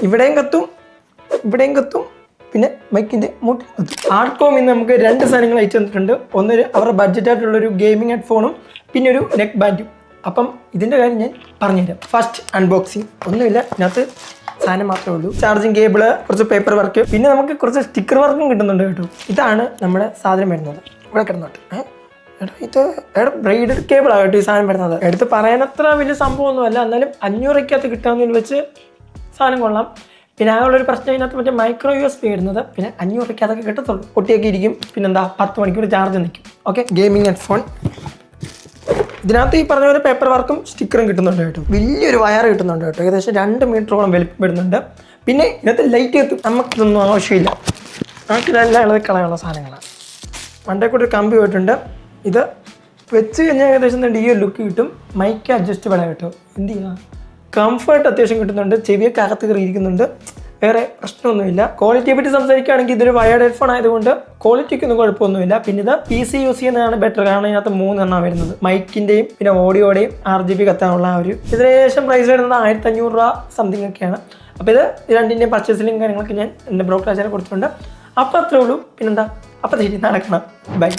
ഇവിടെയും കത്തും പിന്നെ മൈക്കിൻ്റെ മൂട്ടിൽ കത്തും. ആർക്കോം ഇന്ന് നമുക്ക് 2 സാധനങ്ങൾ അയച്ചു തന്നിട്ടുണ്ട്. ഒന്നൊരു അവരുടെ ബഡ്ജറ്റായിട്ടുള്ളൊരു ഗെയിമിംഗ് ഹെഡ്ഫോണും പിന്നെ ഒരു നെക്ക് ബാൻഡും. അപ്പം ഇതിൻ്റെ കാര്യം ഞാൻ പറഞ്ഞുതരാം. First unboxing. ഒന്നുമില്ല, ഇതിനകത്ത് സാധനം മാത്രമേ ഉള്ളൂ. ചാർജിങ് കേബിള്, കുറച്ച് പേപ്പർ വർക്ക്, പിന്നെ നമുക്ക് കുറച്ച് സ്റ്റിക്കർ വർക്കും കിട്ടുന്നുണ്ട് കേട്ടോ. ഇതാണ് നമ്മുടെ സാധനം വരുന്നത്. ഇവിടെ കിടന്നോട്ട് ഇത് ബ്രൈഡഡ് കേബിളാണ് കേട്ടോ ഈ സാധനം വരുന്നത്. എടുത്ത് പറയാനത്ര വലിയ സംഭവമൊന്നുമല്ല, എന്നാലും 500 കിട്ടാമെന്ന് വെച്ച് സാധനം കൊള്ളാം. പിന്നെ ആകെയുള്ളൊരു പ്രശ്നം ഇതിനകത്ത് മറ്റേ മൈക്രോ USB വരുന്നത്. പിന്നെ 500 അതൊക്കെ കിട്ടത്തുള്ളൂ. പൊട്ടിയൊക്കെ ഇരിക്കും. പിന്നെന്താ 10 മണിക്കൂർ ചാർജ് നിൽക്കും. Okay, gaming headphone. ഇതിനകത്ത് ഈ പറഞ്ഞ പോലെ പേപ്പർ വർക്കും സ്റ്റിക്കറും കിട്ടുന്നുണ്ട് കേട്ടോ. വലിയൊരു വയർ കിട്ടുന്നുണ്ട് കേട്ടോ. ഏകദേശം 2 മീറ്ററോളം വലിപ്പം വരുന്നുണ്ട്. പിന്നെ ഇതിനകത്ത് ലൈറ്റ് കത്തും. നമുക്കിതൊന്നും ആവശ്യമില്ല. നമുക്കിതെല്ലാം ഇളകി കളയാനുള്ള സാധനങ്ങളാണ്. മണ്ടേ കൂടെ ഒരു കമ്പി പോയിട്ടുണ്ട്. ഇത് വെച്ച് കഴിഞ്ഞാൽ ഏകദേശം ഈ ഒരു ലുക്ക് കിട്ടും. മൈക്ക് അഡ്ജസ്റ്റബിൾ കേട്ടോ. എന്ത് ചെയ്യാം, കംഫർട്ട് അത്യാവശ്യം കിട്ടുന്നുണ്ട്. ചെവിയൊക്കെ അകത്ത് കയറിയിരിക്കുന്നുണ്ട്. വേറെ പ്രശ്നമൊന്നുമില്ല. ക്വാളിറ്റിയെ പറ്റി സംസാരിക്കുകയാണെങ്കിൽ ഇതൊരു വയർഡ് ഹെഡ്ഫോൺ ആയതുകൊണ്ട് ക്വാളിറ്റിക്കൊന്നും കുഴപ്പമൊന്നുമില്ല. പിന്നെ ഇത് PC യൂസ് ചെയ്യുന്നതാണ് ബെറ്റർ. കാരണം ഇതിനകത്ത് 3 എണ്ണം വരുന്നത്. മൈക്കിൻ്റെയും പിന്നെ ഓഡിയോയുടെയും RGB കത്താനുള്ള ആ ഒരു ഇതിലേശം പ്രൈസ് വരുന്നത് 1500 രൂപ സംതിങ് ഒക്കെയാണ്. അപ്പോൾ ഇത് രണ്ടിൻ്റെയും പർച്ചേസിലും കാര്യങ്ങളൊക്കെ ഞാൻ എൻ്റെ ബ്രോക്കർ ചാനൽ കൊടുത്തിട്ടുണ്ട്. അപ്പോൾ അത്രേ ഉള്ളൂ. പിന്നെന്താ, അപ്പോൾ ശരി, നടക്കണം. ബൈ.